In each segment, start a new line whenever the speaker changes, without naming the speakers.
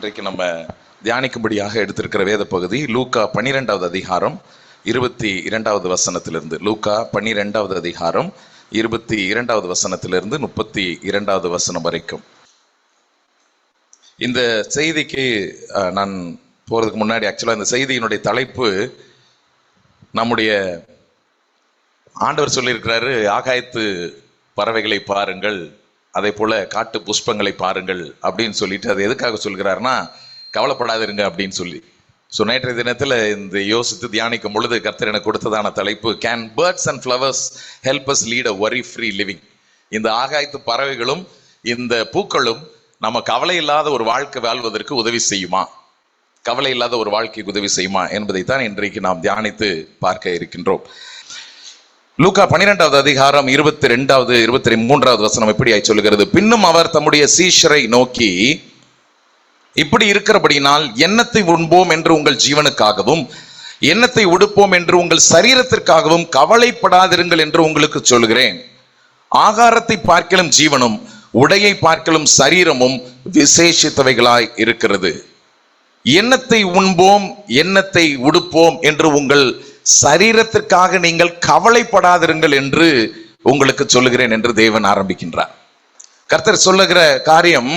இன்றைக்கு நம்ம தியானிக்கும்படியாக எடுத்திருக்கிற வேத பகுதி லூக்கா 12வது அதிகாரம் 22வது வசனத்திலிருந்து, லூக்கா 12வது அதிகாரம் 22வது வசனத்திலிருந்து 32வது வசனம் வரைக்கும். இந்த செய்திக்கு நான் போறதுக்கு முன்னாடி ஆக்சுவலா இந்த செய்தியினுடைய தலைப்பு, நம்முடைய ஆண்டவர் சொல்லியிருக்கிறாரு, ஆகாயத்து பறவைகளை பாருங்கள், அதே போல காட்டு புஷ்பங்களை பாருங்கள் அப்படின்னு சொல்லிட்டு, அது எதுக்காக சொல்கிறாருன்னா கவலைப்படாதிருங்க அப்படின்னு சொல்லி. ஸோ நேற்றைய தினத்தில் இந்த யோசித்து தியானிக்கும் பொழுது கர்த்தர் எனக்கு கொடுத்ததான தலைப்பு, can birds and flowers help us lead அ வரி ஃப்ரீ லிவிங். இந்த ஆகாயத்து பறவைகளும் இந்த பூக்களும் நம்ம கவலை இல்லாத ஒரு வாழ்க்கை வாழ்வதற்கு உதவி செய்யுமா, கவலை இல்லாத ஒரு வாழ்க்கைக்கு உதவி செய்யுமா என்பதைத்தான் இன்றைக்கு நாம் தியானித்து பார்க்க இருக்கின்றோம். லூக்கா 12வது அதிகாரம் 22வது 23வது வசனம் இப்படியாய் சொல்லுகிறது. பின்னும் அவர் தம்முடைய சீஷரை நோக்கி, இப்படி இருக்கிறபடினால் எண்ணத்தை உண்போம் என்று உங்கள் ஜீவனுக்காகவும் எண்ணத்தை உடுப்போம் என்று உங்கள் சரீரத்திற்காகவும் கவலைப்படாதிருங்கள் என்று உங்களுக்கு சொல்கிறேன். ஆகாரத்தை பார்க்கலும் ஜீவனும் உடையை பார்க்கலும் சரீரமும் விசேஷித்தவைகளாய் இருக்கிறது. எண்ணத்தை உண்போம் எண்ணத்தை உடுப்போம் என்று உங்கள் சரீரத்திற்காக நீங்கள் கவலைப்படாதிருங்கள் என்று உங்களுக்கு சொல்லுகிறேன் என்று தேவன் ஆரம்பிக்கின்றார். கர்த்தர் சொல்லுகிற காரியம்,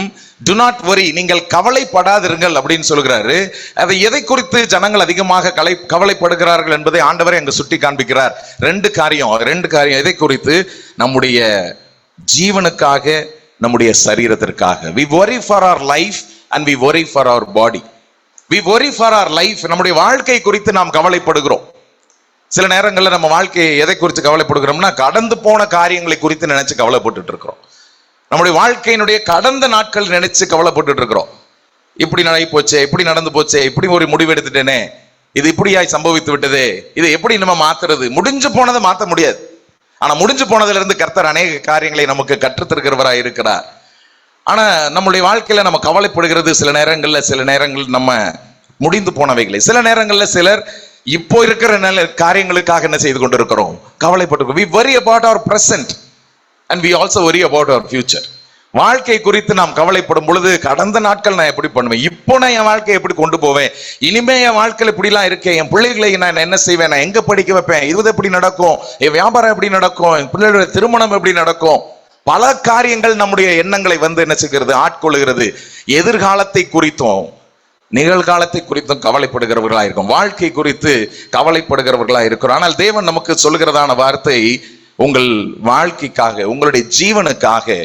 டு நாட் வரி, நீங்கள் கவலைப்படாதிருங்கள் அப்படின்னு சொல்கிறாரு. அதை எதை குறித்து ஜனங்கள் அதிகமாக கவலைப்படுகிறார்கள் என்பதை ஆண்டவரை அங்கு சுட்டி காண்பிக்கிறார். ரெண்டு காரியம் எதை குறித்து? நம்முடைய ஜீவனுக்காக, நம்முடைய சரீரத்திற்காக. we worry for our life and we worry for our body. we worry for our life, நம்முடைய வாழ்க்கை குறித்து நாம் கவலைப்படுகிறோம். சில நேரங்களில் நம்ம வாழ்க்கையை எதை குறித்து கவலைப்படுகிறோம்னா, கடந்து போன காரியங்களை குறித்து நினைச்சு கவலைப்பட்டு இருக்கிறோம். நம்முடைய வாழ்க்கையினுடைய கடந்த நாட்கள் நினைச்சு கவலைப்பட்டு இருக்கிறோம். இப்படி நடந்து போச்சே, இப்படி நடந்து போச்சே, இப்படி ஒரு முடிவு எடுத்துட்டேனே, இது இப்படியாய் சம்பவித்து விட்டதே, இதை எப்படி நம்ம மாத்துறது? முடிஞ்சு போனதை மாற்ற முடியாது. ஆனா முடிஞ்சு போனதுல இருந்து கர்த்தர் அநேக காரியங்களை நமக்கு கற்றுத்தருகிறவராய் இருக்கிறார். ஆனா நம்முடைய வாழ்க்கையில நம்ம கவலைப்படுகிறது சில நேரங்கள் நம்ம முடிந்து போனவைகளை, சில நேரங்கள்ல சிலர் இப்போ இருக்கிற காரியங்களுக்காக என்ன செய்து கொண்டிருக்கிறோம்? கவலைப்பட்டு. we worry about our present and we also worry about our future. வாழ்க்கை குறித்து நாம் கவலைப்படும் பொழுது, கடந்த நாட்கள் நான் எப்படி பண்ணுவேன், இப்போ நான் என் வாழ்க்கையை எப்படி கொண்டு போவேன், இனிமே என் வாழ்க்கையில் இப்படிலாம் இருக்கேன், என் பிள்ளைகளை நான் என்ன செய்வேன், நான் எங்க படிக்க வைப்பேன், இது எப்படி நடக்கும், என் வியாபாரம் எப்படி நடக்கும், என் பிள்ளைகளுடைய திருமணம் எப்படி நடக்கும், பல காரியங்கள் நம்முடைய எண்ணங்களை என்ன செய்கிறது, ஆட்கொள்கிறது. எதிர்காலத்தை குறித்தும் நிகழ்காலத்தை குறித்தும் கவலைப்படுகிறவர்களா இருக்கும், வாழ்க்கை குறித்து கவலைப்படுகிறவர்களா இருக்கிறோம். ஆனால் தேவன் நமக்கு சொல்கிறதான வார்த்தை, உங்கள் வாழ்க்கைக்காக, உங்களுடைய ஜீவனுக்காக,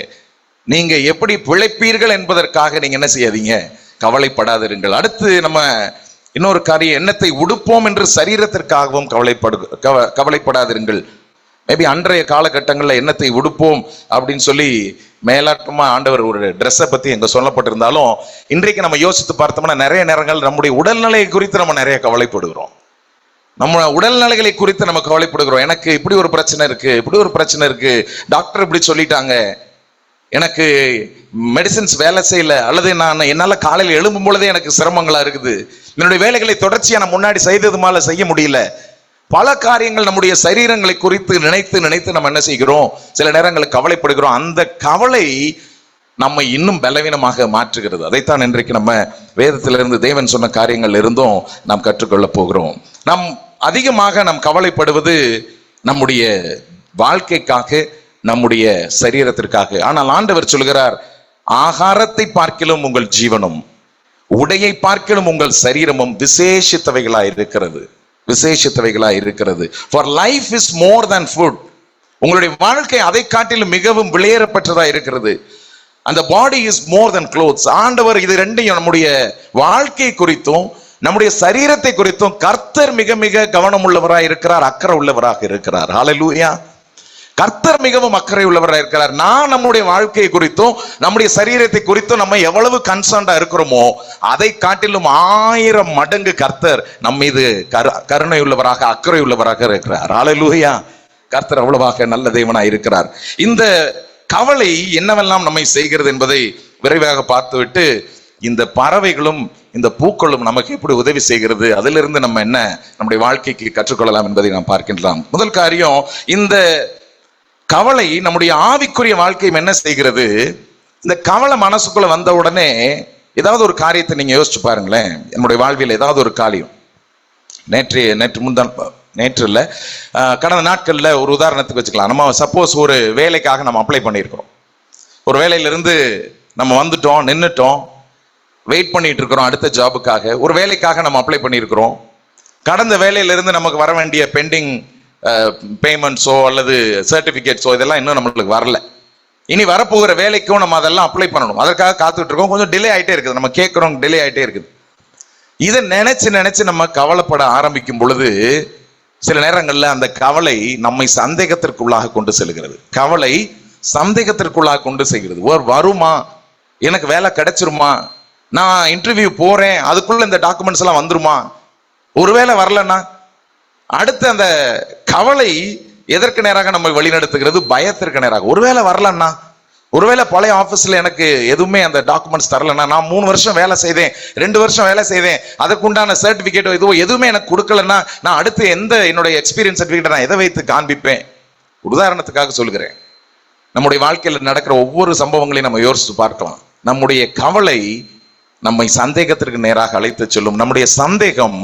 நீங்க எப்படி பிழைப்பீர்கள் என்பதற்காக நீங்க என்ன செய்யாதீங்க, கவலைப்படாதிருங்கள். அடுத்து நம்ம இன்னொரு காரியம், எண்ணத்தை உடுப்போம் என்று சரீரத்திற்காகவும் கவலைப்படாதிருங்கள். மேபி அன்றைய காலகட்டங்களில் எண்ணத்தை உடுப்போம் அப்படின்னு சொல்லி மேலாட்டமா ஆண்டவர் ஒரு ட்ரெஸ்ஸை பத்தி எங்க சொல்லப்பட்டிருந்தாலும், இன்றைக்கு நம்ம யோசித்து பார்த்தோம்னா நிறைய நேரங்கள் நம்முடைய உடல்நிலை குறித்து நம்ம நிறைய கவலைப்படுகிறோம். நம்ம உடல்நிலைகளை குறித்து நம்ம கவலைப்படுகிறோம். எனக்கு இப்படி ஒரு பிரச்சனை இருக்கு, டாக்டர் இப்படி சொல்லிட்டாங்க, எனக்கு மெடிசின்ஸ் வேலை செய்யல, அல்லது என்னால காலையில் எழும்பும் பொழுதே எனக்கு சிரமங்களா இருக்குது, என்னுடைய வேலைகளை தொடர்ச்சியா நான் முன்னாடி செய்தது மேல செய்ய முடியல. பல காரியங்கள் நம்முடைய சரீரங்களை குறித்து நினைத்து நம்ம என்ன செய்கிறோம், சில நேரங்களில் கவலைப்படுகிறோம். அந்த கவலை நம்ம இன்னும் பலவீனமாக மாற்றுகிறது. அதைத்தான் இன்றைக்கு நம்ம வேதத்திலிருந்து தேவன் சொன்ன காரியங்கள் இருந்தும் நாம் கற்றுக்கொள்ள போகிறோம். நாம் அதிகமாக நாம் கவலைப்படுவது நம்முடைய வாழ்க்கைக்காக, நம்முடைய சரீரத்திற்காக. ஆனால் ஆண்டவர் சொல்கிறார், ஆகாரத்தை பார்க்கிலும் உங்கள் ஜீவனும் உடையை பார்க்கிலும் உங்கள் சரீரமும் விசேஷித்தவைகளாய் இருக்கிறது. For life is more than food. உங்களுடைய வாழ்க்கை அதை காட்டிலும் மிகவும் விலையேறப்பட்டதா இருக்கிறது. அந்த body is more than clothes. ஆண்டவர் இது ரெண்டையும், நம்முடைய வாழ்க்கை குறித்தும் நம்முடைய சரீரத்தை குறித்தும் கர்த்தர் மிக மிக கவனம் உள்ளவராக இருக்கிறார், அக்கறை உள்ளவராக இருக்கிறார். ஹல்லேலூயா. கர்த்தர் மிகவும் அக்கறை உள்ளவராக இருக்கிறார். நான் நம்முடைய வாழ்க்கையை குறித்தும் நம்முடைய சரீரத்தை குறித்தும் நம்ம எவ்வளவு கன்சர்ன்டா இருக்கிறோமோ அதை காட்டிலும் 1000 மடங்கு கர்த்தர் நம் மீது கருணை உள்ளவராக, அக்கறை உள்ளவராக இருக்கிறார். ஹல்லேலூயா. கர்த்தர் அவ்வளவாக நல்ல தேவனாய் இருக்கிறார். இந்த கவலை என்னவெல்லாம் நம்மை செய்கிறது என்பதை விரைவாக பார்த்துவிட்டு, இந்த பறவைகளும் இந்த பூக்களும் நமக்கு எப்படி உதவி செய்கிறது, அதிலிருந்து நம்ம என்ன நம்முடைய வாழ்க்கைக்கு கற்றுக்கொள்ளலாம் என்பதை நாம் பார்க்கின்றோம். முதல் காரியம், இந்த கவலை நம்முடைய ஆவிக்குரிய வாழ்க்கையை என்ன செய்கிறது? இந்த கவலை மனசுக்குள்ள வந்த உடனே ஏதாவது ஒரு காரியத்தை நீங்க யோசிச்சு பாருங்களேன். என்னுடைய வாழ்வில் ஏதாவது ஒரு காரியம் நேற்று இல்லை, கடந்த நாட்கள்ல ஒரு உதாரணத்துக்கு வச்சுக்கலாம். நம்ம சப்போஸ் ஒரு வேலைக்காக நம்ம அப்ளை பண்ணியிருக்கிறோம். ஒரு வேலையிலிருந்து நம்ம வந்துட்டோம், நின்றுட்டோம், வெயிட் பண்ணிட்டு இருக்கிறோம் அடுத்த ஜாபுக்காக. ஒரு வேலைக்காக நம்ம அப்ளை பண்ணியிருக்கிறோம். கடந்த வேலையிலிருந்து நமக்கு வர வேண்டிய பெண்டிங் பேமெண்ட்ஸோ அல்லது சர்டிஃபிகேட்ஸோ இதெல்லாம் இன்னும் நம்மளுக்கு வரல. இனி வரப்போகிற வேலைக்கும் நம்ம அதெல்லாம் அப்ளை பண்ணணும். அதற்காக காத்துட்டு இருக்கோம். கொஞ்சம் டிலே ஆகிட்டே இருக்குது, நம்ம கேட்குறோம், டிலே ஆகிட்டே இருக்குது. இதை நினைச்சு நம்ம கவலைப்பட ஆரம்பிக்கும் பொழுது சில நேரங்களில் அந்த கவலை நம்மை சந்தேகத்திற்குள்ளாக கொண்டு செல்கிறது. கவலை சந்தேகத்திற்குள்ளாக கொண்டு செல்கிறது. வருமா, எனக்கு வேலை கிடைச்சிருமா, நான் இன்டர்வியூ போறேன் அதுக்குள்ள இந்த டாக்குமெண்ட்ஸ் எல்லாம் வந்துருமா, ஒருவேளை வரலன்னா. அடுத்து அந்த கவலை எதற்கு நேராக நம்ம வழிநடத்துகிறது? பயத்திற்கு நேராக. ஒருவேளை வரலன்னா, ஒருவேளை பழைய ஆஃபீஸில் எனக்கு எதுவுமே அந்த டாக்குமெண்ட்ஸ் தரலன்னா, நான் 3 வருஷம் வேலை செய்தேன், 2 வருஷம் வேலை செய்தேன், அதுக்குண்டான சர்டிஃபிகேட்டோ எதுவுமே எனக்கு கொடுக்கலன்னா, நான் அடுத்து என்னுடைய எக்ஸ்பீரியன்ஸ் சர்டிஃபிகேட்டை நான் எதை வைத்து காண்பிப்பேன்? உதாரணத்துக்காக சொல்கிறேன். நம்முடைய வாழ்க்கையில் நடக்கிற ஒவ்வொரு சம்பவங்களையும் நம்ம யோசித்து பார்க்கலாம். நம்முடைய கவலை நம்மை சந்தேகத்திற்கு நேராக அழைத்து செல்லும். நம்முடைய சந்தேகம்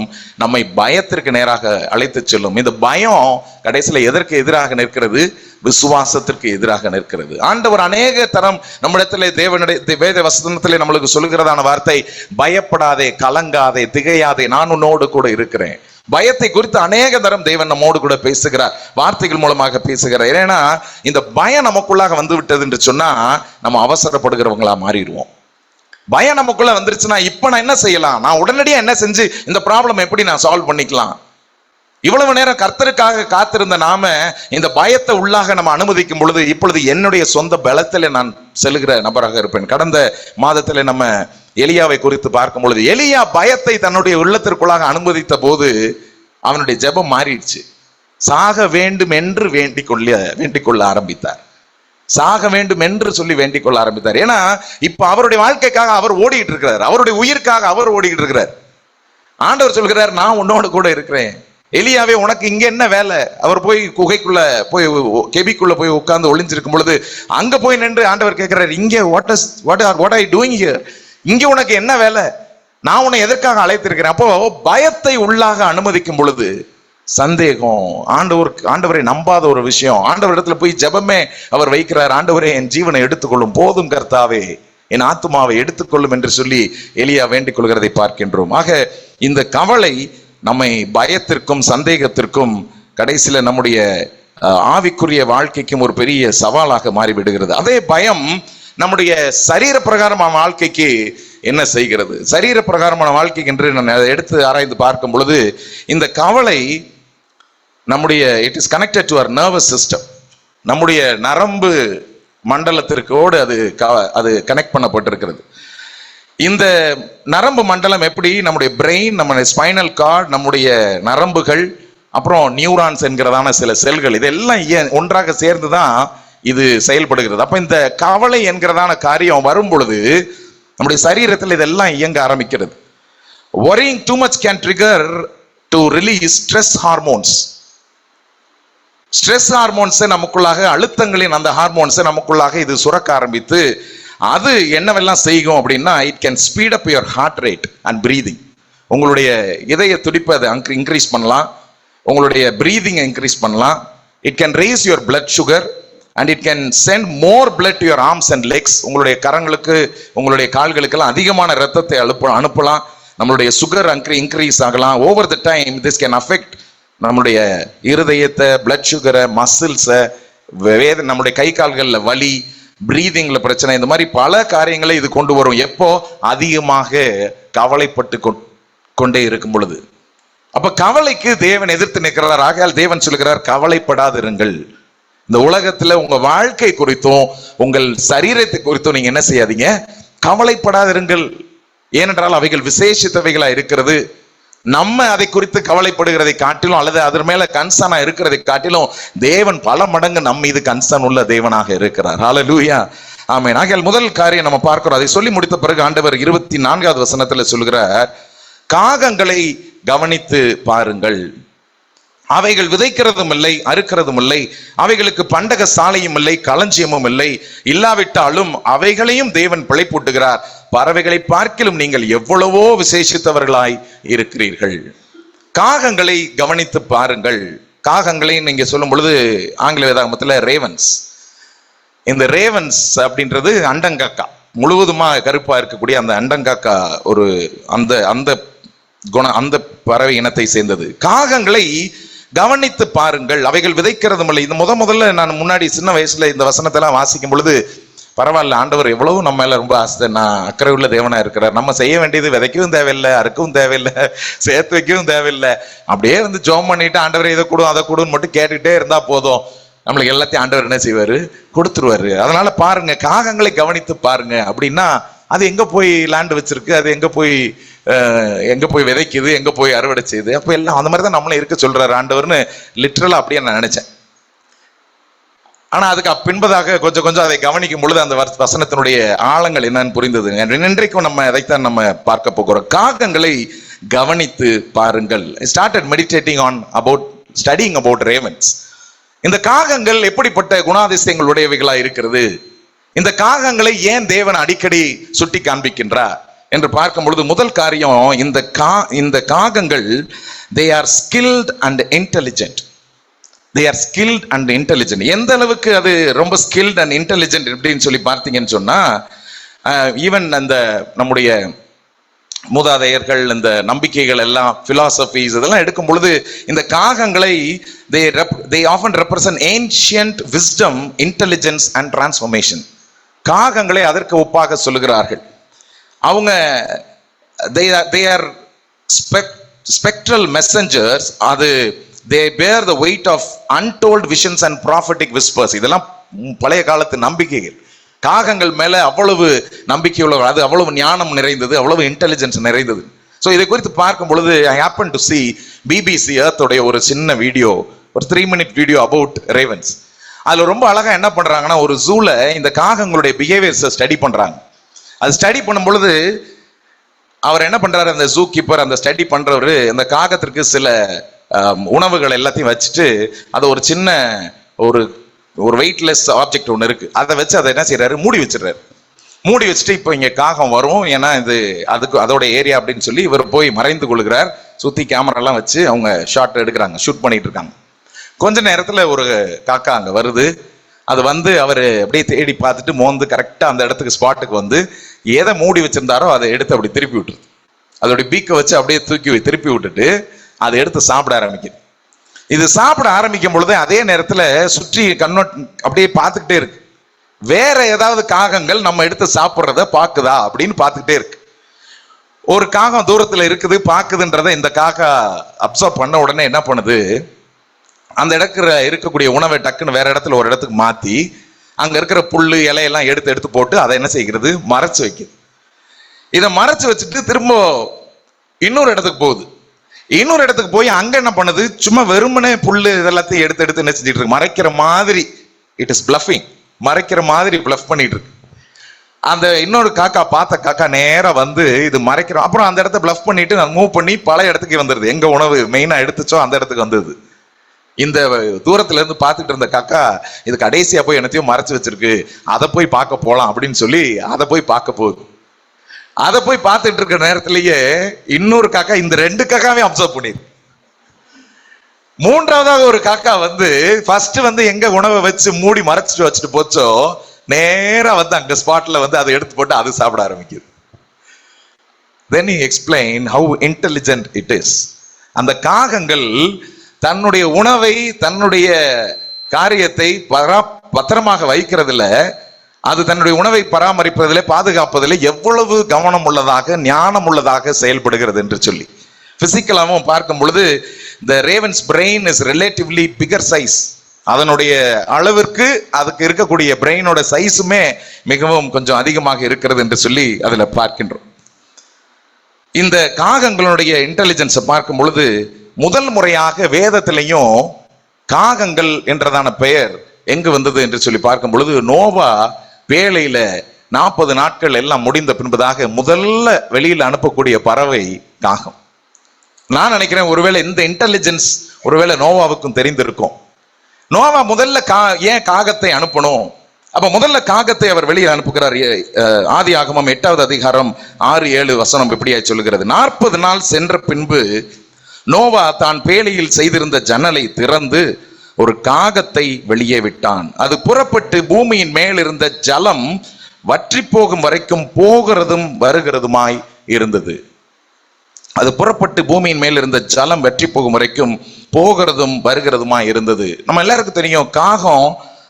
நம்மை பயத்திற்கு நேராக அழைத்து செல்லும். இந்த பயம் கடைசியில் எதற்கு எதிராக நிற்கிறது? விசுவாசத்திற்கு எதிராக நிற்கிறது. ஆண்டவர் அநேக தரம் நம்மிடத்திலே தேவனுடைய வேத வசனத்திலே நம்மளுக்கு சொல்லுகிறதான வார்த்தை, பயப்படாதே, கலங்காதே, திகையாதே, நான் உன்னோடு கூட இருக்கிறேன். பயத்தை குறித்து அநேக தரம் தேவன் நம்மோடு கூட பேசுகிறார், வார்த்தைகள் மூலமாக பேசுகிறார். ஏன்னா இந்த பயம் நமக்குள்ளாக வந்து விட்டது என்று சொன்னா நம்ம அவசரப்படுகிறவங்களா மாறிடுவோம். பயம் நமக்குள்ள வந்துருச்சுன்னா இப்ப நான் என்ன செய்யலாம், நான் உடனடியா என்ன செஞ்சு இந்த ப்ராப்ளம் எப்படி நான் சால்வ் பண்ணிக்கலாம்? இவ்வளவு நேரம் கர்த்தருக்காக காத்திருந்த நாம இந்த பயத்தை உள்ளாக நம்ம அனுமதிக்கும் பொழுது இப்பொழுது என்னுடைய சொந்த பலத்திலே நான் செல்கிற நபராக இருப்பேன். கடந்த மாதத்திலே நம்ம எலியாவை குறித்து பார்க்கும் பொழுது, எலியா பயத்தை தன்னுடைய உள்ளத்திற்குள்ளாக அனுமதித்த போது அவனுடைய ஜெபம் மாறிடுச்சு. சாக வேண்டும் என்று வேண்டிக் கொள்ள ஆரம்பித்தார். சாக வேண்டும் என்று சொல்லி வேண்டிக் கொள்ள ஆரம்பித்தார். ஏன்னா இப்ப அவருடைய வாழ்க்கைக்காக அவர் ஓடிட்டு இருக்கிறார், அவருடைய உயிர்க்காக அவர் ஓடிட்டு இருக்கிறார். ஆண்டவர் சொல்கிறார், நான் உன்னோடு கூட இருக்கிறேன். எலியாவே, உனக்கு இங்க என்ன வேலை? அவர் போய் குகைக்குள்ள போய் கெபிக்குள்ள போய் உட்கார்ந்து ஒளிஞ்சிருக்கும் பொழுது அங்க போய் நின்று ஆண்டவர் கேட்கிறார், இங்க what are you doing here? இங்க உனக்கு என்ன வேலை? நான் உன்னை எதற்காக அழைத்திருக்கிறேன்? அப்போ பயத்தை உள்ளாக அனுமதிக்கும் பொழுது சந்தேகம், ஆண்டவரை நம்பாத ஒரு விஷயம், ஆண்டவர் இடத்துல போய் ஜெபமே அவர் வைக்கிறார். ஆண்டவரே, என் ஜீவனை எடுத்துக்கொள்ளும், போதும் கர்த்தாவே, என் ஆத்துமாவை எடுத்துக்கொள்ளும் என்று சொல்லி எலியா வேண்டிக் கொள்கிறதை பார்க்கின்றோம். ஆக இந்த கவலை நம்மை பயத்திற்கும் சந்தேகத்திற்கும் கடைசியில நம்முடைய ஆவிக்குரிய வாழ்க்கைக்கும் ஒரு பெரிய சவாலாக மாறிவிடுகிறது. அதே பயம் நம்முடைய சரீர பிரகாரமான வாழ்க்கைக்கு என்ன செய்கிறது? சரீர பிரகாரமான வாழ்க்கைக்கு என்று நான் அதை எடுத்து ஆராய்ந்து பார்க்கும் பொழுது இந்த கவலை நம்முடைய it is connected to our nervous system. நம்முடைய நரம்பு மண்டலத்திற்கோடு அது கனெக்ட் பண்ணப்பட்டிருக்கிறது. இந்த நரம்பு மண்டலம் எப்படி? நம்முடைய பிரெயின், நம்முடைய ஸ்பைனல் கார்டு, நம்முடைய நரம்புகள், அப்புறம் நியூரான்ஸ் என்கிறதான சில செல்கள், இதெல்லாம் ஒன்றாக சேர்ந்து தான் இது செயல்படுகிறது. அப்ப இந்த கவலை என்கிறதான காரியம் வரும் பொழுது நம்முடைய சரீரத்தில் இதெல்லாம் இயங்க ஆரம்பிக்கிறது. worrying too much can trigger to release stress hormones. Stress ஹார்மோன்ஸை நமக்குள்ளாக, அழுத்தங்களின் அந்த ஹார்மோன்ஸை நமக்குள்ளாக இது சுரக்க ஆரம்பித்து அது என்னவெல்லாம் செய்யும் அப்படின்னா, it can speed up your heart rate and breathing. உங்களுடைய இதய துடிப்பை அதை இன்க்ரீஸ் பண்ணலாம், உங்களுடைய பிரீதிங்கை இன்க்ரீஸ் பண்ணலாம். It can raise your blood sugar and it can send more blood to your arms and legs. உங்களுடைய கரங்களுக்கு, உங்களுடைய கால்களுக்கெல்லாம் அதிகமான ரத்தத்தை அனுப்பலாம். நம்மளுடைய சுகர் இன்க்ரீஸ் ஆகலாம். Over the time this can affect நம்முடைய இருதயத்தை, பிளட் சுகரை, மசில்ஸை, நம்முடைய கை கால்களில் வலி, பிரீதிங்ல பிரச்சனை, இந்த மாதிரி பல காரியங்களை இது கொண்டு வரும். எப்போ? அதிகமாக கவலைப்பட்டு கொண்டே இருக்கும் பொழுது. அப்ப கவலைக்கு தேவன் எதிர்த்து நிற்கிறார். ஆகையால் தேவன் சொல்கிறார், கவலைப்படாதிருங்கள். இந்த உலகத்துல உங்க வாழ்க்கை குறித்தும் உங்கள் சரீரத்தை குறித்தும் நீங்க என்ன செய்யாதீங்க, கவலைப்படாதிருங்கள். ஏனென்றால் அவைகள் விசேஷித்தவைகளா இருக்கிறது. நம்ம அதை குறித்து கவலைப்படுகிறதை காட்டிலும் அல்லது அதன் மேல கன்சர்னா இருக்கிறதை காட்டிலும் தேவன் பல மடங்கு நம்ம இது கன்சர்ன் உள்ள தேவனாக இருக்கிறார். ஹல்லேலூயா, ஆமென். ஆகையால் முதல் காரியம் நம்ம பார்க்கிறோம். அதை சொல்லி முடித்த பிறகு ஆண்டவர் 24வது வசனத்துல சொல்கிறார், காகங்களை கவனித்து பாருங்கள். அவைகள் விதைக்கிறதும் இல்லை, அறுக்கிறதும் இல்லை, அவைகளுக்கு பண்டக சாலையும் இல்லை, களஞ்சியமும் இல்லை. இல்லாவிட்டாலும் அவைகளையும் தேவன் பிழைப்பூட்டுகிறார். பறவைகளை பார்க்கிலும் நீங்கள் எவ்வளவோ விசேஷித்தவர்களாய் இருக்கிறீர்கள். காகங்களை கவனித்து பாருங்கள். காகங்களை நீங்க சொல்லும் பொழுது ஆங்கில வேதாகமத்தில் ரேவன்ஸ், இந்த ரேவன்ஸ் அப்படின்றது அண்டங்காக்கா, முழுவதுமா கருப்பா இருக்கக்கூடிய அந்த அண்டங்காக்கா ஒரு அந்த அந்த அந்த பறவை இனத்தை சேர்ந்தது. காகங்களை கவனித்து பாருங்கள், அவைகள் விதைக்கிறதும் இல்லை. இது முதல்ல நான் முன்னாடி சின்ன வயசுல இந்த வசனத்தெல்லாம் வாசிக்கும் பொழுது பரவாயில்ல, ஆண்டவர் எவ்வளவு நம்ம மேல ரொம்ப ஆசை, நான் அக்கறை உள்ள தேவனா இருக்கிறார், நம்ம செய்ய வேண்டியது விதைக்கவும் தேவையில்லை, அறுக்கவும் தேவையில்லை, சேர்த்து வைக்கவும் தேவையில்லை, அப்படியே வந்து ஜோம் பண்ணிட்டு ஆண்டவர் இதை கொடு அதை கொடுன்னு மட்டும் கேட்டுக்கிட்டே இருந்தா போதும், நம்மளுக்கு எல்லாத்தையும் ஆண்டவர் என்ன செய்வாரு, கொடுத்துருவாரு. அதனால பாருங்க, காகங்களை கவனித்து பாருங்க. அப்படின்னா அது எங்க போய் லேண்ட் வச்சிருக்கு, அது எங்க போய் விதைக்குது, எங்க போய் அறுவடை செய்யுது, அப்ப எல்லாம் அந்த மாதிரி தான் நம்மளும் இருக்க சொல்றாரு ஆண்டவர்னு லிட்ரலா அப்படியே நான் நினைச்சேன். ஆனா அதுக்கு பின்பதாக கொஞ்சம் அதை கவனிக்கும் பொழுது அந்த வசனத்தினுடைய ஆழங்கள் என்னன்னு புரிந்தது. இன்றைக்கும் நம்ம அதைத்தான் நம்ம பார்க்க போகிறோம். காகங்களை கவனித்து பாருங்கள். Started meditating on studying about ravens. இந்த காகங்கள் எப்படிப்பட்ட குணாதிசயங்கள் உடையவைகளா இருக்கிறது, இந்த காகங்களை ஏன் தேவன் அடிக்கடி சுட்டி காண்பிக்கின்றார் என்று பார்க்கும் பொழுது முதல் காரியம், இந்த காகங்கள் they are skilled and intelligent. They are skilled and intelligent. எந்த அளவுக்கு அது ரொம்ப skilled and intelligent அப்படின்னு சொல்லி பார்த்தீங்கன்னு சொன்னா, ஈவன் அந்த நம்முடைய மூதாதையர்கள் இந்த நம்பிக்கைகள் எல்லாம் philosophies இதெல்லாம் எடுக்கும் பொழுது இந்த காகங்களை they often represent ancient wisdom, intelligence and transformation. காகங்களை அதற்கு ஒப்பாக சொல்லுகிறார்கள். அவங்க they are spectral messengers. அது they bear the weight of untold visions and prophetic whispers. இதெல்லாம் பழைய காலத்து நம்பிக்கைகள். காகங்கள் மேல அவ்வளவு நம்பிக்கை உள்ளவர், அது அவ்வளவு ஞானம் நிறைந்தது, அவ்வளவு இன்டெலிஜென்ஸ் நிறைந்தது. ஸோ இதை குறித்து பார்க்கும் பொழுது I happen to see BBC எர்த்தோடைய ஒரு சின்ன வீடியோ, ஒரு 3-minute வீடியோ அபவுட் ரேவன்ஸ். அதுல ரொம்ப அழகா என்ன பண்றாங்கன்னா, ஒரு ஜூல இந்த காகங்களுடைய பிஹேவியர்ஸை ஸ்டடி பண்றாங்க. அது ஸ்டடி பண்ணும் பொழுது அவர் என்ன பண்றாரு, அந்த ஜூ கீப்பர், அந்த ஸ்டடி பண்றவரு அந்த காகத்திற்கு சில உணவுகள் எல்லாத்தையும் வச்சுட்டு அது ஒரு சின்ன ஒரு வெயிட்லெஸ் ஆப்ஜெக்ட் ஒன்று இருக்கு, அதை வச்சு அதை என்ன செய்யறாரு, மூடி வச்சிடறாரு. மூடி வச்சுட்டு இப்போ இங்க காகம் வரும், ஏன்னா இது அதோட ஏரியா அப்படின்னு சொல்லி இவர் போய் மறைந்து கொள்கிறார். சுத்தி கேமராலாம் வச்சு அவங்க ஷாட் எடுக்கிறாங்க, ஷூட் பண்ணிட்டு இருக்காங்க. கொஞ்ச நேரத்துல ஒரு காக்கா அங்க வருது. அது வந்து அவர் அப்படியே தேடி பார்த்துட்டு மோந்து கரெக்டா அந்த இடத்துக்கு ஸ்பாட்டுக்கு வந்து எதை மூடி வச்சிருந்தாரோ அதை எடுத்து அப்படி திருப்பி விட்டுருது. அதோடைய பீக்கை வச்சு அப்படியே திருப்பி விட்டுட்டு அதை எடுத்து சாப்பிட ஆரம்பிக்குது. இது சாப்பிட ஆரம்பிக்கும் பொழுது அதே நேரத்துல சுற்றி அப்படியே பார்த்துக்கிட்டே இருக்கு, வேற ஏதாவது காகங்கள் நம்ம எடுத்து சாப்பிட்றத பாக்குதா அப்படின்னு பார்த்துக்கிட்டே இருக்கு. ஒரு காகம் தூரத்துல இருக்குது, பாக்குதுன்றத இந்த காக்கா அப்சர்வ் பண்ண உடனே என்ன பண்ணுது, அந்த இருக்கக்கூடிய உணவை டக்குன்னு வேற இடத்துல ஒரு இடத்துக்கு மாத்தி அங்க இருக்கிற புல்லு இலையெல்லாம் எடுத்து போட்டு அதை என்ன செய்கிறது, மறைச்சு வைக்குது. இதை மறைச்சு வச்சுட்டு திரும்ப இன்னொரு இடத்துக்கு போகுது. இன்னொரு இடத்துக்கு போய் அங்க என்ன பண்ணுது, சும்மா வெறுமனே புல்லு இதெல்லாத்தையும் எடுத்து என்ன செஞ்சிட்டு இருக்கு, மறைக்கிற மாதிரி, இட் இஸ் பிளஃபிங், மறைக்கிற மாதிரி பிளஃப் பண்ணிட்டு இருக்கு. அந்த இன்னொரு காக்கா பார்த்த காக்கா நேரா வந்து இது மறைக்கிறோம், அப்புறம் அந்த இடத்த பிளஃப் பண்ணிட்டு நான் மூவ் பண்ணி பல இடத்துக்கு வந்துடுது, எங்க உணவு மெயினா எடுத்துச்சோ அந்த இடத்துக்கு வந்தது. இந்த தூரத்துல இருந்து பார்த்துட்டு இருந்த காக்கா இது கடைசியா போய் என்னத்தையும் மறைச்சு வச்சிருக்கு, அதை போய் பார்க்க போலாம் அப்படின்னு சொல்லி அதை போய் பார்க்க போகுது. அதை போய் பார்த்துட்டு இருக்கிற நேரத்திலேயே இன்னொரு காக்கா இந்த 2 காக்காவே அப்சர்வ் பண்ணிடு. மூன்றாவதாக ஒரு காக்கா வந்து ஃபர்ஸ்ட் வந்து எங்க உணவை வச்சு மூடி மறைச்சிட்டு வச்சுட்டு போச்சோ நேரா வந்து அங்க ஸ்பாட்ல வந்து அதை எடுத்து போட்டு அது சாப்பிட ஆரம்பிக்குது. Then he explained how intelligent it is. அந்த காகங்கள் தன்னுடைய உணவை, தன்னுடைய காரியத்தை பத்திரமாக வைக்கிறதுல, அது தன்னுடைய உணவை பராமரிப்பதில், பாதுகாப்பதில் எவ்வளவு கவனம் உள்ளதாக, ஞானம் உள்ளதாக செயல்படுகிறது என்று சொல்லி பிசிக்கலாகவும் பார்க்கும் பொழுது the raven's brain is relatively bigger size. அதனுடைய அளவிற்கு அதுக்கு இருக்கக்கூடிய பிரெயினோட சைஸுமே மிகவும் கொஞ்சம் அதிகமாக இருக்கிறது என்று சொல்லி அதுல பார்க்கின்றோம். இந்த காகங்களுடைய இன்டெலிஜென்ஸை பார்க்கும் பொழுது முதல் முறையாக வேதத்திலையும் காகங்கள் என்றதான பெயர் எங்கு வந்தது என்று சொல்லி பார்க்கும் பொழுது, நோவா வேளையில 40 நாட்கள் எல்லாம் முடிந்த பின்பதாக முதல்ல வெளியில் அனுப்பக்கூடிய பறவை காகம். நான் நினைக்கிறேன் ஒருவேளை இந்த இன்டெலிஜென்ஸ் ஒருவேளை நோவாவுக்கும் தெரிந்திருக்கும். நோவா முதல்ல ஏன் காகத்தை அனுப்பணும்? அப்ப முதல்ல காகத்தை அவர் வெளியே அனுப்புகிறார். ஆதியாகமம் 8வது அதிகாரம் 6-7 வசனம் இப்படியா சொல்லுகிறது. 40 நாள் சென்ற பின்பு நோவா தான் பேழையில் செய்திருந்த ஜன்னலை திறந்து ஒரு காகத்தை வெளியே விட்டான். அது புறப்பட்டு பூமியின் மேல் இருந்த ஜலம் வற்றி போகும் வரைக்கும் போகிறதும் வருகிறதுமாய் இருந்தது. அது புறப்பட்டு பூமியின் மேல் இருந்த ஜலம் வற்றி போகும் வரைக்கும் போகிறதும் வருகிறதுமாய் இருந்தது. நம்ம எல்லாருக்கும் தெரியும், காகம்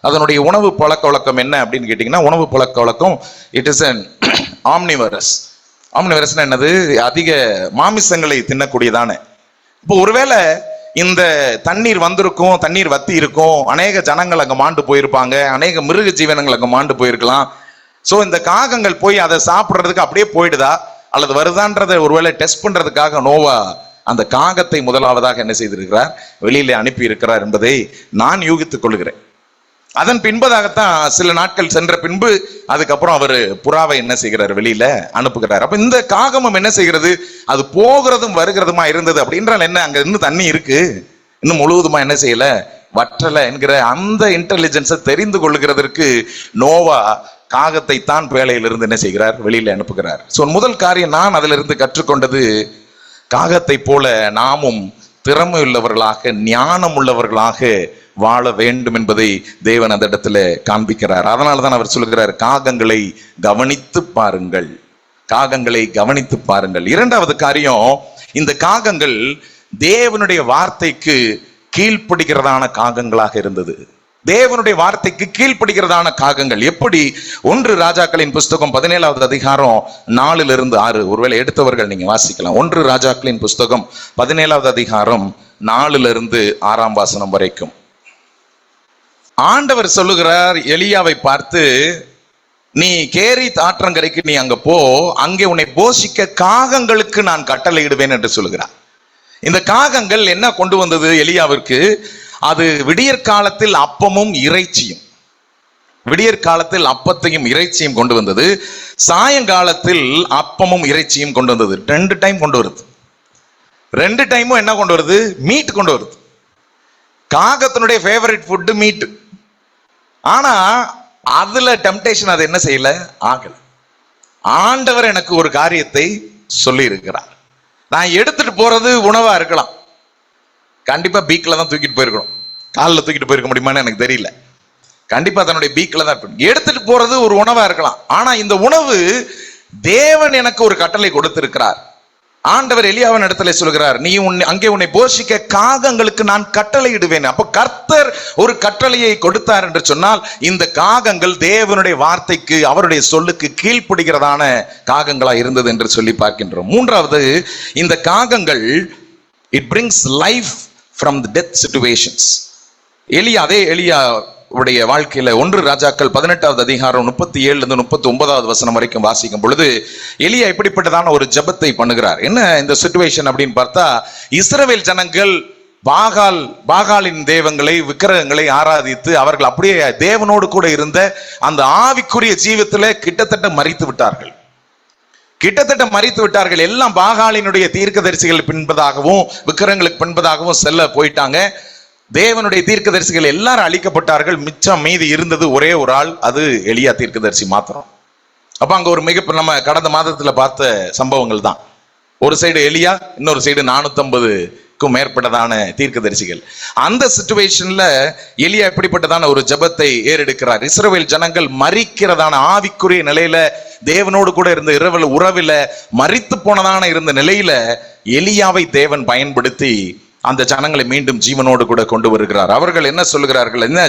அதனுடைய உணவு பழக்க வழக்கம் என்ன அப்படின்னு கேட்டீங்கன்னா, உணவு பழக்க வழக்கம் இட் இஸ் அன் ஆம்னிவரஸ். ஆம்னிவரஸ்னா என்னது? அதிக மாமிசங்களை தின்னக்கூடியதானே. இப்போ ஒருவேளை இந்த தண்ணீர் வந்திருக்கும், தண்ணீர் வத்தி இருக்கும், அநேக ஜனங்கள் அங்கே மாண்டு போயிருப்பாங்க, அநேக மிருக ஜீவனங்கள் அங்கே மாண்டு போயிருக்கலாம். ஸோ இந்த காகங்கள் போய் அதை சாப்பிட்றதுக்கு அப்படியே போயிடுதா அல்லது வருதான்றதை ஒருவேளை டெஸ்ட் பண்றதுக்காக நோவா அந்த காகத்தை முதலாவதாக என்ன செய்திருக்கிறார்? வெளியிலே அனுப்பி இருக்கிறார் என்பதை நான் யூகித்துக் கொள்கிறேன். அதன் பின்பதாகத்தான் சில நாட்கள் சென்ற பின்பு அதுக்கப்புறம் அவர் புறாவை என்ன செய்கிறார்? வெளியில அனுப்புகிறார். அப்ப இந்த காகமும் என்ன செய்கிறது? அது போகிறதும் வருகிறதுமா இருந்தது. அப்படின்றால் என்ன? அங்க இன்னும் தண்ணி இருக்கு, இன்னும் முழுவதுமா என்ன செய்யல, வற்றல என்கிற அந்த இன்டெலிஜென்ஸை தெரிந்து கொள்ளுகிறதற்கு நோவா காகத்தை தான் பேழையிலிருந்து என்ன செய்கிறார்? வெளியில அனுப்புகிறார். ஸோ முதல் காரியம் நான் அதிலிருந்து கற்றுக்கொண்டது, காகத்தை போல நாமும் திறமை உள்ளவர்களாக ஞானம் உள்ளவர்களாக வாழ வேண்டும் என்பதை தேவன் அந்த இடத்துல காண்பிக்கிறார். அதனால தான் அவர் சொல்லுகிறார், காகங்களை கவனித்து பாருங்கள், காகங்களை கவனித்து பாருங்கள். இரண்டாவது காரியம், இந்த காகங்கள் தேவனுடைய வார்த்தைக்கு கீழ்ப்படுகிறதான காகங்களாக இருந்தது. தேவனுடைய வார்த்தைக்கு கீழ்ப்படுகிறதான காகங்கள் எப்படி? 1 ராஜாக்களின் புஸ்தகம் 17வது அதிகாரம் 4-6. ஒருவேளை எடுத்தவர்கள் நீங்க வாசிக்கலாம். 1 ராஜாக்களின் புஸ்தகம் 17வது அதிகாரம் 4-6 வசனம் வரைக்கும். ஆண்டவர் சொல்லுகிறார் எலியாவை பார்த்து, நீ கேரித் ஆற்றங்கரைக்கு நீ அங்க போ, அங்கே உன்னை போஷிக்க காகங்களுக்கு நான் கட்டளையிடுவேன் என்று சொல்லுகிறார். இந்த காகங்கள் என்ன கொண்டு வந்தது எலியாவிற்கு? அது விடியற் காலத்தில் அப்பமும் இறைச்சியும், விடியற் காலத்தில் அப்பத்தையும் இறைச்சியும் கொண்டு வந்தது. சாயங்காலத்தில் அப்பமும் இறைச்சியும் கொண்டு வந்தது. 2 டைம் கொண்டு வருது. 2 டைமும் என்ன கொண்டு வருது? மீட் கொண்டு வருது. காகத்தினுடைய ஃபேவரட் ஃபுட்டு மீட். ஆனா அதுல டெம்டேஷன் அது என்ன செய்யல, ஆகல. ஆண்டவர் எனக்கு ஒரு காரியத்தை சொல்லி இருக்கிறார். நான் எடுத்துட்டு போறது உணவா இருக்கலாம், கண்டிப்பா பீக்ல தான் தூக்கிட்டு போயிருக்கணும். காலில் தூக்கிட்டு போயிருக்க முடியுமான்னு எனக்கு தெரியல. கண்டிப்பா தன்னுடைய பீக்ல தான் எடுத்துட்டு போறது ஒரு உணவா இருக்கலாம். ஆனா இந்த உணவு தேவன் எனக்கு ஒரு கட்டளை கொடுத்திருக்கிறார். ஆண்டவர் எலியாவின் இடத்துல சொல்கிறார், நீ அங்கே உன்னை போஷிக்க காகங்களுக்கு நான் கட்டளை இடுவேன். அப்ப கர்த்தர் ஒரு கட்டளையை கொடுத்தார் என்று சொன்னால், இந்த காகங்கள் தேவனுடைய வார்த்தைக்கு, அவருடைய சொல்லுக்கு கீழ்ப்படுகிறதான காகங்களா இருந்தது என்று சொல்லி பார்க்கின்றோம். மூன்றாவது, இந்த காகங்கள் it brings life from the death situations. அதே எலியா உடைய வாழ்க்கையில 1 ராஜாக்கள் 18வது அதிகாரம் 37-39 வசனம் வரைக்கும் வாசிக்கும் பொழுது எலியா எப்படிப்பட்டதான ஒரு ஜெபத்தை பண்ணுகிறார். என்ன இந்த சிச்சுவேஷன் அப்படின்னு பார்த்தா, இஸ்ரவேல் ஜனங்கள் பாகாலின் தெய்வங்களை, விக்கிரகங்களை ஆராதித்து அவர்கள் அப்படியே தேவனோடு கூட இருந்த அந்த ஆவிக்குரிய ஜீவத்துல கிட்டத்தட்ட மரித்து விட்டார்கள். எல்லாம் பாகாலினுடைய தீர்க்கதரிசிகள் பின்பதாகவும் விக்கிரகங்களுக்கு பின்பதாகவும் செல்ல போயிட்டாங்க. தேவனுடைய தீர்க்கதரிசிகள் எல்லாரும் அழிக்கப்பட்டார்கள். மிச்சம் மீதி இருந்தது ஒரே ஒரு ஆள், அது எலியா தீர்க்கதரிசி மாத்திரம். அப்ப அங்க ஒரு நம்ம கடந்த மாதத்துல பார்த்த சம்பவங்கள் தான். ஒரு சைடு எலியா, இன்னொரு சைடு 450க்கும் மேற்பட்டதான தீர்க்கதரிசிகள். அந்த சிச்சுவேஷன்ல எலியா எப்படிப்பட்டதான ஒரு ஜெபத்தை ஏறெடுக்கிறார். இஸ்ரவேல் ஜனங்கள் மரிக்கிறதான ஆவிக்குரிய நிலையில, தேவனோடு கூட இருந்த உறவில மரித்து போனதான இருந்த நிலையில எலியாவை தேவன் பயன்படுத்தி அந்த ஜனங்களை மீண்டும் ஜீவனோடு கூட கொண்டு வருகிறார். அவர்கள் என்ன சொல்லுகிறார்கள்? என்ன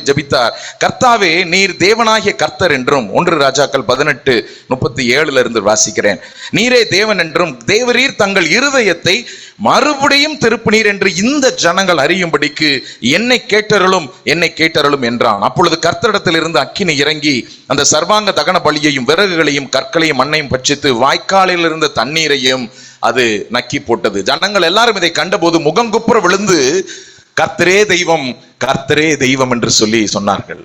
ஜபித்தார்? கர்த்தாவே, நீர் தேவனாகிய கர்த்தர் என்றும், 1 ராஜாக்கள் 18:37 வாசிக்கிறேன். நீரே தேவன் என்றும் தேவரீர் தங்கள் இருதயத்தை மறுபடியும் திருப்பினீர் என்று இந்த ஜனங்கள் அறியும்படிக்கு என்னை கேட்டருளும் என்றான். அப்பொழுது கர்த்தரிடத்தில் இருந்து அக்கினி இறங்கி அந்த சர்வாங்க தகன பலியையும் விறகுகளையும் கற்களையும் மண்ணையும் பட்சித்து வாய்க்காலில் இருந்த தண்ணீரையும் அது நக்கி போட்டது. ஜனங்கள் எல்லாரும் இதை கண்டபோது முகங்குப்புற விழுந்து கர்த்தரே தெய்வம் என்று சொல்லி சொன்னார்கள்.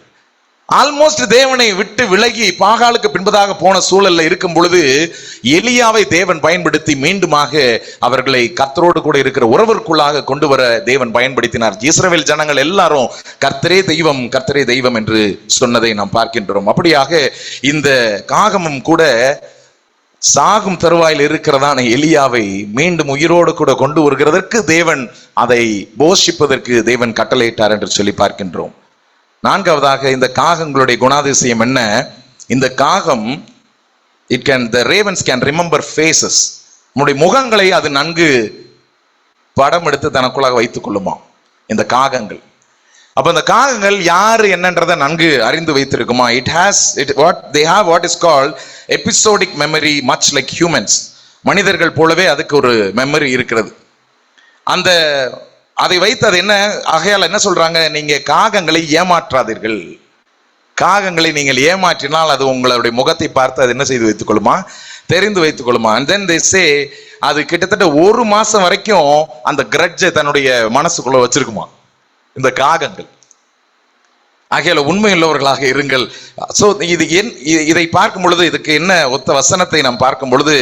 ஆல்மோஸ்ட் தேவனை விட்டு விலகி பாகாலுக்கு பின்பதாக போன சூழல்ல இருக்கும் பொழுது எலியாவை தேவன் பயன்படுத்தி மீண்டுமாக அவர்களை கர்த்தரோடு கூட இருக்கிற உறவிற்குள்ளாக கொண்டு வர தேவன் பயன்படுத்தினார். இஸ்ரவேல் ஜனங்கள் எல்லாரும் கர்த்தரே தெய்வம், கர்த்தரே தெய்வம் என்று சொன்னதை நாம் பார்க்கின்றோம். அப்படியாக இந்த காகமும் கூட சாகும் தருவாயில் இருக்கிறதான எலியாவை மீண்டும் உயிரோடு கூட கொண்டு வருகிறதற்கு தேவன் அதை போஷிப்பதற்கு தேவன் கட்டளையிட்டார் என்று சொல்லி பார்க்கின்றோம். நான்காவதாக இந்த காகங்களுடைய குணாதிசயம் என்ன? இந்த காகம் the ravens can remember faces. நம்முடைய முகங்களை அது நன்கு படம் எடுத்து தனக்குள்ளாக வைத்துக் கொள்ளுமா இந்த காகங்கள். அப்ப இந்த காகங்கள் யாரு என்னன்றதை நன்கு அறிந்து வைத்திருக்குமா? they have what is called episodic memory, much like humans. மனிதர்கள் போலவே அதுக்கு ஒரு மெமரி இருக்கிறது. அதை வைத்து அது என்ன ஆகையால் என்ன சொல்றாங்க, நீங்க காகங்களை ஏமாற்றாதீர்கள். காகங்களை நீங்கள் ஏமாற்றினால் அது உங்களுடைய முகத்தை பார்த்து அது என்ன செய்து வைத்துக் கொள்ளுமா, தெரிந்து வைத்துக் கொள்ளுமா. and then they say அது கிட்டத்தட்ட 1 மாசம் வரைக்கும் அந்த கிரட்ஜை தன்னுடைய மனசுக்குள்ள வச்சிருக்குமா இந்த காகங்கள். ஆகையால உண்மையுள்ளவர்களாக இருங்கள். சோ இதை பார்க்கும் பொழுது இதுக்கு என்ன ஒத்த வசனத்தை நாம் பார்க்கும் பொழுது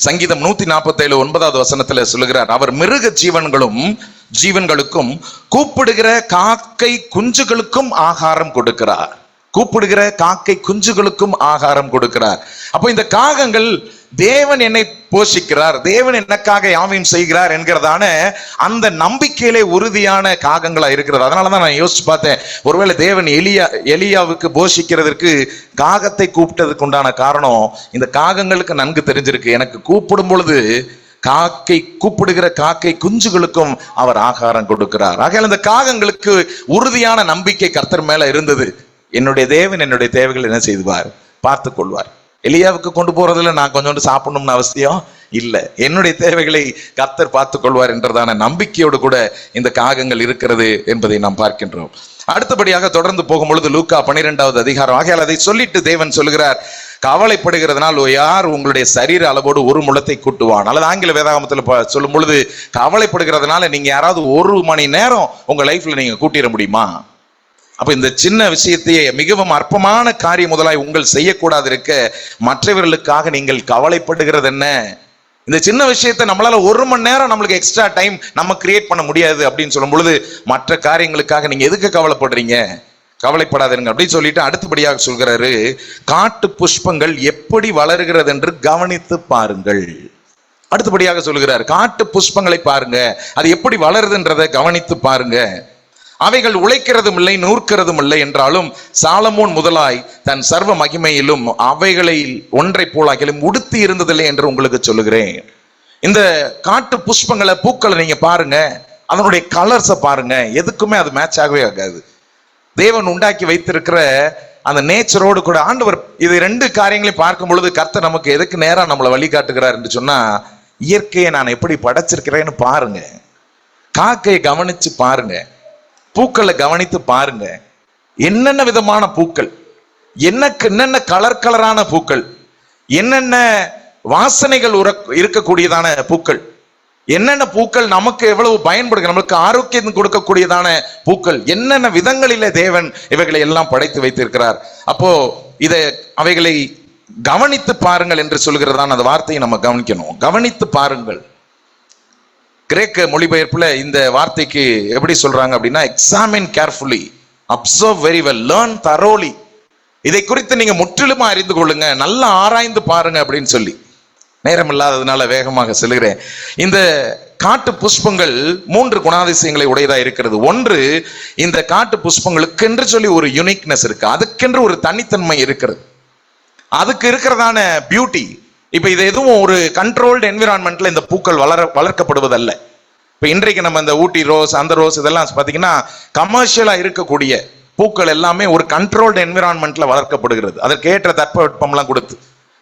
சங்கீதம் 147 9வது வசனத்துல சொல்லுகிறார், அவர் மிருக ஜீவன்களுக்கும் கூப்பிடுகிற காக்கை குஞ்சுகளுக்கும் ஆகாரம் கொடுக்கிறார். கூப்பிடுகிற காக்கை குஞ்சுகளுக்கும் ஆகாரம் கொடுக்கிறார். அப்போ இந்த காகங்கள் தேவன் என்னை போஷிக்கிறார், தேவன் எனக்காக யாவையும் செய்கிறார் என்கிறதான அந்த நம்பிக்கையிலே உறுதியான காகங்களா இருக்கிறது. அதனாலதான் நான் யோசிச்சு பார்த்தேன், ஒருவேளை தேவன் எலியாவுக்கு போஷிக்கிறதுக்கு காகத்தை கூப்பிட்டதுக்கு உண்டான காரணம் இந்த காகங்களுக்கு நன்கு தெரிஞ்சிருக்கு, எனக்கு கூப்பிடும் பொழுது கூப்பிடுகிற காக்கை குஞ்சுகளுக்கும் அவர் ஆகாரம் கொடுக்கிறார். ஆகையால் இந்த காகங்களுக்கு உறுதியான நம்பிக்கை கர்த்தர் மேல இருந்தது. என்னுடைய தேவன் என்னுடைய தேவைகள் என்ன செய்வார், பார்த்துக் கொள்வார். எலியாவுக்கு கொண்டு போறதுல நான் கொஞ்சோண்டு சாப்பிடணும்னு அவசியம் இல்லை, என்னுடைய தேவைகளை கர்த்தர் பார்த்துக் கொள்வார் என்றதான நம்பிக்கையோடு கூட இந்த காகங்கள் இருக்கிறது என்பதை நாம் பார்க்கின்றோம். அடுத்தபடியாக தொடர்ந்து போகும் பொழுது லூக்கா 12வது அதிகாரம். ஆகையால் அதை சொல்லிட்டு தேவன் சொல்லுகிறார், கவலைப்படுகிறதுனால் யார் உங்களுடைய சரீர அளவோடு 1 முழத்தை கூட்டுவான். அல்லது ஆங்கில வேதாகமத்தில் சொல்லும் பொழுது கவலைப்படுகிறதுனால நீங்க யாராவது 1 மணி நேரம் உங்க லைஃப்ல நீங்க கூட்டிட முடியுமா? அப்ப இந்த சின்ன விஷயத்தையே மிகவும் அற்பமான காரியம் முதலாய் உங்கள் செய்யக்கூடாது இருக்க மற்றவர்களுக்காக நீங்கள் கவலைப்படுகிறது என்ன? இந்த சின்ன விஷயத்தை நம்மளால 1 மணி நேரம் நம்மளுக்கு எக்ஸ்ட்ரா டைம் நம்ம கிரியேட் பண்ண முடியாது அப்படின்னு சொல்லும் பொழுது மற்ற காரியங்களுக்காக நீங்க எதுக்கு கவலைப்படுறீங்க? கவலைப்படாதீங்க அப்படின்னு சொல்லிட்டு அடுத்தபடியாக சொல்கிறாரு, காட்டு புஷ்பங்கள் எப்படி வளருகிறது என்று கவனித்து பாருங்கள். அடுத்தபடியாக சொல்கிறார், காட்டு புஷ்பங்களை பாருங்க, அது எப்படி வளருதுன்றதை கவனித்து பாருங்க. அவைகள் உழைக்கிறதும் இல்லை நூற்கிறதும் இல்லை என்றாலும் சாலமோன் முதலாய் தன் சர்வ மகிமையிலும் அவைகளை ஒன்றை போலாகிலும் உடுத்தி இருந்ததில்லை என்று உங்களுக்கு சொல்லுகிறேன். இந்த காட்டு புஷ்பங்களை பூக்களை நீங்க பாருங்க, அதனுடைய கலர்ஸை பாருங்க, எதுக்குமே அது மேட்ச் ஆகவே ஆகாது. தேவன் உண்டாக்கி வைத்திருக்கிற அந்த நேச்சரோடு கூட ஆண்டவர் இது 2 காரியங்களையும் பார்க்கும் பொழுது கர்த்தர் நமக்கு எதுக்கு நேரா நம்மளை வழிகாட்டுகிறார் என்று சொன்னா, இயற்கையை நான் எப்படி படைச்சிருக்கிறேன்னு பாருங்க, காக்கையை கவனிச்சு பாருங்க, பூக்களை கவனித்து பாருங்க, என்னென்ன விதமான பூக்கள், என்னென்ன கலரான பூக்கள், என்னென்ன வாசனைகள் இருக்கக்கூடியதான பூக்கள், என்னென்ன பூக்கள் நமக்கு எவ்வளவு பயன்படுகிறது, நமக்கு ஆரோக்கியம் கொடுக்கக்கூடியதான பூக்கள், என்னென்ன விதங்களில தேவன் இவைகளை எல்லாம் படைத்து வைத்திருக்கிறார். அப்போ அவைகளை கவனித்து பாருங்கள் என்று சொல்கிறதான அந்த வார்த்தையை நம்ம கவனிக்கணும். கவனித்து பாருங்கள். கிரேக்க மொழிபெயர்ப்புல இந்த வார்த்தைக்கு எப்படி சொல்றாங்க அப்படின்னா, examine carefully, observe very well, learn தரோலி. இதை குறித்து நீங்க முற்றிலுமா அறிந்து கொள்ளுங்க, நல்லா ஆராய்ந்து பாருங்க அப்படின்னு சொல்லி. நேரம் இல்லாததுனால வேகமாக செல்கிறேன். இந்த காட்டு புஷ்பங்கள் 3 குணாதிசயங்களை உடையதா இருக்கிறது. ஒன்று, இந்த காட்டு புஷ்பங்களுக்கென்று சொல்லி ஒரு யூனிக்னஸ் இருக்கு, அதுக்கென்று ஒரு தனித்தன்மை இருக்கிறது, அதுக்கு இருக்கிறதான பியூட்டி. இப்ப இது எதுவும் ஒரு கண்ட்ரோல்டு என்விரான்மெண்ட்ல இந்த பூக்கள் வளர்க்கப்படுவதல்ல. இப்ப இன்றைக்கு நம்ம இந்த ஊட்டி ரோஸ், அந்த ரோஸ் இதெல்லாம் பாத்தீங்கன்னா கமர்ஷியலா இருக்கக்கூடிய பூக்கள் எல்லாமே ஒரு கண்ட்ரோல்டு என்விரான்மெண்ட்ல வளர்க்கப்படுகிறது, அதற்கு ஏற்ற தட்பவெப்பம் எல்லாம் கொடுத்து.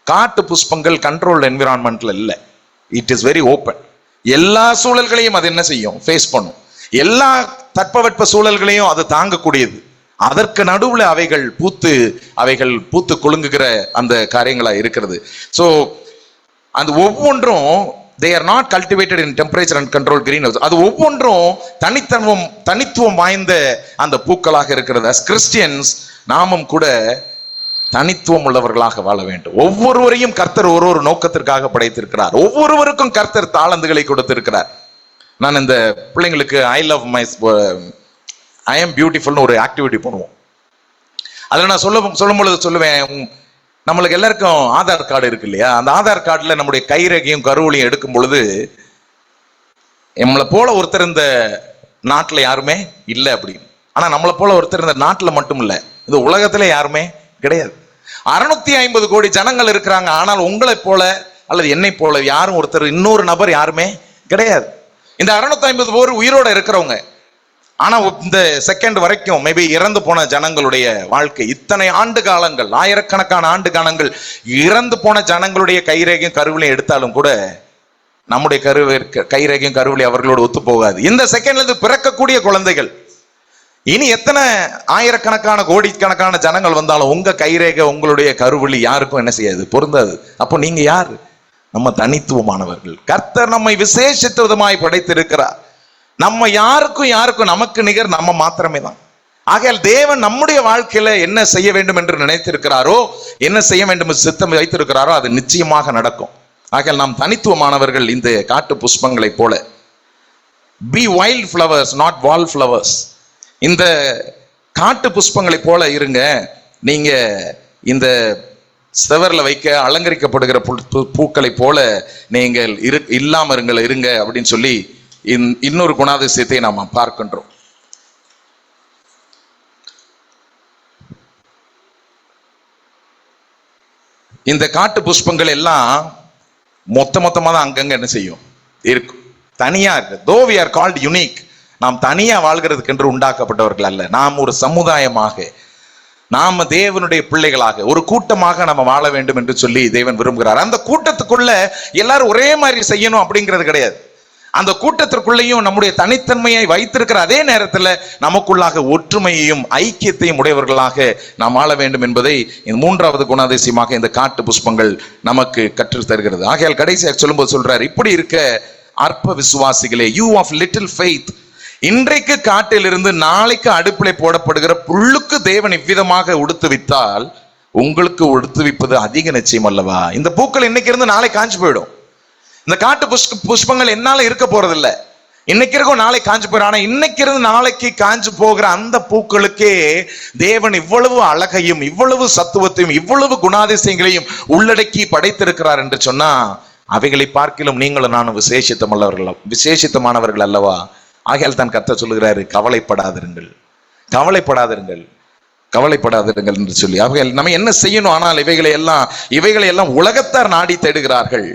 காட்டு புஷ்பங்கள் கண்ட்ரோல்டு என்விரான்மெண்ட்ல இல்ல, இட் இஸ் வெரி ஓப்பன். எல்லா சூழல்களையும் அது என்ன செய்யும், ஃபேஸ் பண்ணும். எல்லா தட்பவெப்ப சூழல்களையும் அது தாங்கக்கூடியது. அதற்கு நடுவுல அவைகள் பூத்து குலுங்குகிற அந்த காரியங்களா இருக்கிறது. ஸோ அந்த ஒவ்வொன்றும் they are not cultivated in temperature and controlled greenhouse. அது ஒவ்வொன்றும் தனித்துவம் வாய்ந்த அந்த பூக்களாக இருக்கிறது. as Christians நாமும் கூட தனித்துவம் உள்ளவர்களாக வாழ வேண்டும். ஒவ்வொருவரையும் கர்த்தர் ஒரு நோக்கத்திற்காக படைத்திருக்கிறார். ஒவ்வொருவருக்கும் கர்த்தர் தாளந்துகளை கொடுத்திருக்கிறார். நான் இந்த பிள்ளைங்களுக்கு ஐ எம் பியூட்டிஃபுல்னு ஒரு ஆக்டிவிட்டி பண்ணுவோம். அதில் நான் சொல்லும் பொழுது சொல்லுவேன், நம்மளுக்கு எல்லாருக்கும் ஆதார் கார்டு இருக்கு இல்லையா? அந்த ஆதார் கார்டில் நம்முடைய கைரேகையும் கருவூலையும் எடுக்கும் பொழுது நம்மளை போல ஒருத்தர் இந்த நாட்டில் யாருமே இல்லை அப்படின்னு. ஆனால் நம்மளை போல ஒருத்தர் இந்த நாட்டில் மட்டும் இல்லை, இந்த உலகத்துல யாருமே கிடையாது. 650 கோடி ஜனங்கள் இருக்கிறாங்க. ஆனால் உங்களை போல அல்லது என்னை போல யாரும் ஒருத்தர் இன்னொரு நபர் யாருமே கிடையாது. இந்த 650 பேர் உயிரோட இருக்கிறவங்க. ஆனா இந்த செகண்ட் வரைக்கும் மேபி இறந்து போன ஜனங்களுடைய வாழ்க்கை, இத்தனை ஆண்டு காலங்கள், ஆயிரக்கணக்கான ஆண்டு காலங்கள் இறந்து போன ஜனங்களுடைய கைரேகையும் கருவிலையும் எடுத்தாலும் கூட நம்முடைய கைரேகையும் கருவிலையும் அவர்களோடு ஒத்து போகாது. இந்த செகண்ட்ல இருந்து பிறக்கக்கூடிய குழந்தைகள் இனி எத்தனை ஆயிரக்கணக்கான கோடிக்கணக்கான ஜனங்கள் வந்தாலும் உங்க கைரேகை உங்களுடைய கருவழி யாருக்கும் என்ன செய்யாது, பொருந்தாது. அப்போ நீங்க யாரு? நம்ம தனித்துவமானவர்கள். கர்த்தர் நம்மை விசேஷித்த விதமாய் படைத்திருக்கிறார். நம்ம யாருக்கும் நமக்கு நிகர் நம்ம மாத்திரமே தான். ஆகையால் தேவன் நம்முடைய வாழ்க்கையில என்ன செய்ய வேண்டும் என்று நினைத்திருக்கிறாரோ, என்ன செய்ய வேண்டும் என்று சித்தம் வைத்திருக்கிறாரோ அது நிச்சயமாக நடக்கும். ஆகையால் நாம் தனித்துவமானவர்கள். இந்த காட்டு புஷ்பங்களை போல be wild flowers, not wall flowers. இந்த காட்டு புஷ்பங்களை போல இருங்க. நீங்க இந்த செவர்ல வைக்க அலங்கரிக்கப்படுகிற பூக்களை போல நீங்கள் இல்லாம இருங்க அப்படின்னு சொல்லி இன்னொரு குணாதிசயத்தை நாம பார்க்கின்றோம். இந்த காட்டு புஷ்பங்கள் எல்லாம் மொத்தமா தான் அங்கங்க என்ன செய்யும், இருக்கும், தனியா இருக்கு. Though we are called unique. நாம் தனியா வாழ்கிறதுக்கு என்று உண்டாக்கப்பட்டவர்கள் அல்ல. நாம் ஒரு சமுதாயமாக, நாம தேவனுடைய பிள்ளைகளாக, ஒரு கூட்டமாக நம்ம வாழ வேண்டும் என்று சொல்லி தேவன் விரும்புகிறார். அந்த கூட்டத்துக்குள்ள எல்லாரும் ஒரே மாதிரி செய்யணும் அப்படிங்கிறது கிடையாது. அந்த கூட்டத்திற்குள்ளேயும் நம்முடைய தனித்தன்மையை வைத்திருக்கிற அதே நேரத்தில் நமக்குள்ளாக ஒற்றுமையையும் ஐக்கியத்தையும் உடையவர்களாக நாம் வாழ வேண்டும் என்பதை இந்த மூன்றாவது குணாதிசயமாக இந்த காட்டு புஷ்பங்கள் நமக்கு கற்றுத் தருகிறது. ஆகையால் கடைசியாக சொல்லும்போது சொல்றார், இப்படி இருக்க அற்ப விசுவாசிகளே, யூ ஆஃப் லிட்டில் ஃபெய்த், இன்றைக்கு காட்டில் இருந்து நாளைக்கு அடுப்பிலே போடப்படுகிற புல்லுக்கு தேவன் இவ்விதமாக உடுத்துவித்தால் உங்களுக்கு உடுத்துவிப்பது அதிக நிச்சயம் அல்லவா? இந்த பூக்கள் இன்னைக்கு இருந்து நாளை காஞ்சு போயிடும். இந்த காட்டு புஷ்பங்கள் என்னால இருக்க போறதில்லை. இன்னைக்கு இருக்கும், நாளை காஞ்சு போயிடும். ஆனா இன்னைக்கு இருந்து நாளைக்கு காஞ்சு போகிற அந்த பூக்களுக்கே தேவன் இவ்வளவு அழகையும் இவ்வளவு சத்துவத்தையும் இவ்வளவு குணாதிசயங்களையும் உள்ளடக்கி படைத்திருக்கிறார் என்று சொன்னா, அவைகளை பார்க்கிலும் நீங்களும் நானும் விசேஷித்தமானவர்கள் அல்லவா? ஆகையால் தான் கர்த்தர் சொல்லுகிறாரு, கவலைப்படாதிருங்கள் என்று சொல்லி. அவைகள் நம்ம என்ன செய்யணும்? ஆனால் இவைகளை எல்லாம் உலகத்தார் நாடி தேடுகிறார்கள்.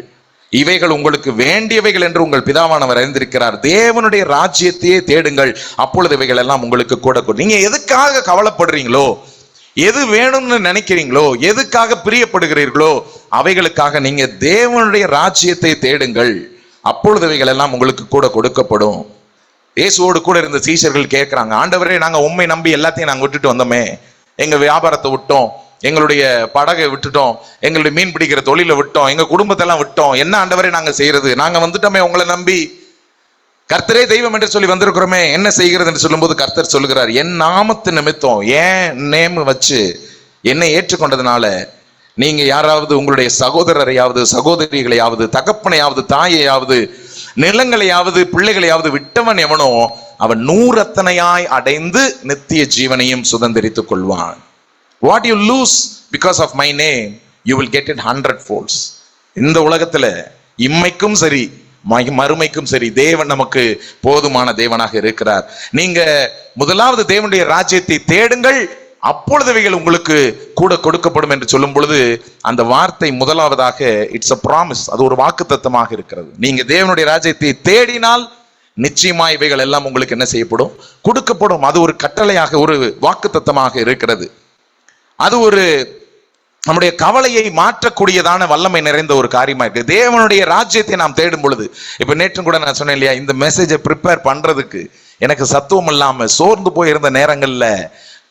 இவைகள் உங்களுக்கு வேண்டியவைகள் என்று உங்கள் பிதாவானவர் அறிந்திருக்கிறார். தேவனுடைய ராஜ்யத்தையே தேடுங்கள், அப்பொழுது இவைகள் எல்லாம் உங்களுக்கு கூட. நீங்க எதுக்காக கவலைப்படுறீங்களோ, எது வேணும்னு நினைக்கிறீங்களோ, எதுக்காக பிரியப்படுகிறீர்களோ, அவைகளுக்காக நீங்க தேவனுடைய ராஜ்யத்தை தேடுங்கள், அப்பொழுது இவைகள் எல்லாம் உங்களுக்கு கூட கொடுக்கப்படும். இயேசுவோடு கூட இருந்த சீஷர்கள் கேட்கிறாங்க, ஆண்டவரே, நாங்க உண்மை நம்பி எல்லாத்தையும் நாங்க விட்டுட்டு வந்தோமே, எங்க வியாபாரத்தை விட்டோம், எங்களுடைய படகை விட்டுட்டோம், எங்களுடைய மீன் பிடிக்கிற தொழிலை விட்டோம், எங்க குடும்பத்தெல்லாம் விட்டோம், என்ன ஆண்டவரே நாங்க செய்யறது? நாங்க வந்துட்டோமே உங்களை நம்பி, கர்த்தரே தெய்வம் என்று சொல்லி வந்திருக்கிறோமே, என்ன செய்கிறது என்று சொல்லும்போது கர்த்தர் சொல்லுகிறார், என் நாமத்து நிமித்தம், ஏன் நேம் வச்சு என்னை ஏற்றுக்கொண்டதுனால நீங்க யாராவது உங்களுடைய சகோதரரையாவது சகோதரிகளையாவது தகப்பனையாவது தாயையாவது நிலங்களையாவது பிள்ளைகளையாவது விட்டவன் எவனோ அவன் 100 அத்தனையாய் அடைந்து நித்திய ஜீவனையும் சுதந்திரித்துக் கொள்வான். What you lose because of my name, you will get it 100 folds. இந்த உலகத்துல இம்மைக்கும் சரி மறுமைக்கும் சரி தேவன் நமக்கு போதுமான தேவனாக இருக்கிறார். நீங்க முதலாவது தேவனுடைய ராஜ்யத்தை தேடுங்கள், அப்பொழுதுவைகள் உங்களுக்கு கூட கொடுக்கப்படும் என்று சொல்லும் பொழுது அந்த வார்த்தை முதலாவதாக இட்ஸ் a promise, அது ஒரு வாக்குத்தத்தமாக இருக்கிறது. நீங்க தேவனுடைய ராஜ்யத்தை தேடினால் நிச்சயமா இவைகள் எல்லாம் உங்களுக்கு என்ன செய்யப்படும், கொடுக்கப்படும். அது ஒரு கட்டளையாக, ஒரு வாக்குத்தத்தமாக இருக்கிறது. அது ஒரு நம்முடைய கவலையை மாற்றக்கூடியதான வல்லமை நிறைந்த ஒரு காரியமா இருக்கு. தேவனுடைய ராஜ்யத்தை நாம் தேடும் பொழுது, இப்ப நேற்றும் கூட நான் சொன்னேன் இல்லையா, இந்த மெசேஜை ப்ரிப்பேர் பண்றதுக்கு எனக்கு சத்துவம் இல்லாம சோர்ந்து போயிருந்த நேரங்கள்ல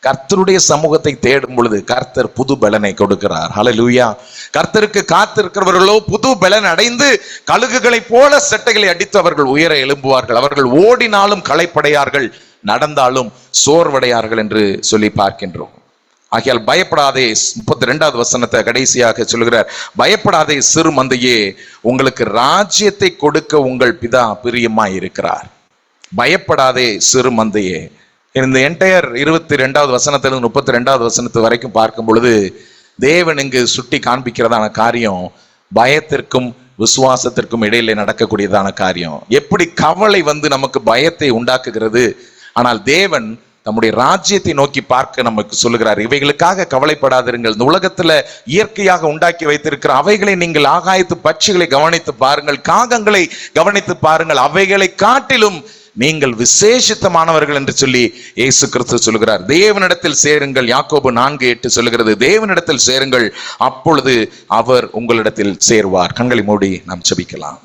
கர்த்தருடைய சமூகத்தை தேடும் பொழுது கர்த்தர் புது பலனை கொடுக்கிறார். ஹல்லேலூயா. கர்த்தருக்கு காத்திருக்கிறவர்களோ புது பலன் அடைந்து கழுகுகளை போல செட்டைகளை அடித்து அவர்கள் உயர எழும்புவார்கள். அவர்கள் ஓடினாலும் களைப்படையார்கள், நடந்தாலும் சோர்வடையார்கள் என்று சொல்லி பார்க்கின்றோம். ஆகையால் பயப்படாதே, 32வது வசனத்தை கடைசியாக சொல்கிறார், பயப்படாதே சிறு மந்தையே, உங்களுக்கு ராஜ்யத்தை கொடுக்க உங்கள் பிதா பிரியமாய் இருக்கிறார். பயப்படாதே சிறு மந்தையே. இந்த என்டையர் 22வது வசனத்திலிருந்து 32வது வசனத்து வரைக்கும் பார்க்கும் பொழுது தேவன் இங்கு சுட்டி காண்பிக்கிறதான காரியம் பயத்திற்கும் விசுவாசத்திற்கும் இடையிலே நடக்கக்கூடியதான காரியம். எப்படி கவலை நமக்கு பயத்தை உண்டாக்குகிறது, ஆனால் தேவன் நம்முடைய ராஜ்யத்தை நோக்கி பார்க்க நமக்கு சொல்லுகிறார். இவைகளுக்காக கவலைப்படாதிருங்கள். இந்த உலகத்துல இயற்கையாக உண்டாக்கி வைத்திருக்கிற அவைகளை நீங்கள் ஆகாயத்து பட்சிகளை கவனித்து பாருங்கள், காகங்களை கவனித்து பாருங்கள், அவைகளை காட்டிலும் நீங்கள் விசேஷித்தமானவர்கள் என்று சொல்லி இயேசு கிறிஸ்து சொல்கிறார். தேவனிடத்தில் சேருங்கள். யாக்கோபு 4:8 சொல்லுகிறது, தேவனிடத்தில் சேருங்கள், அப்பொழுது அவர் உங்களிடத்தில் சேருவார். கண்களை மூடி நாம் ஜெபிக்கலாம்.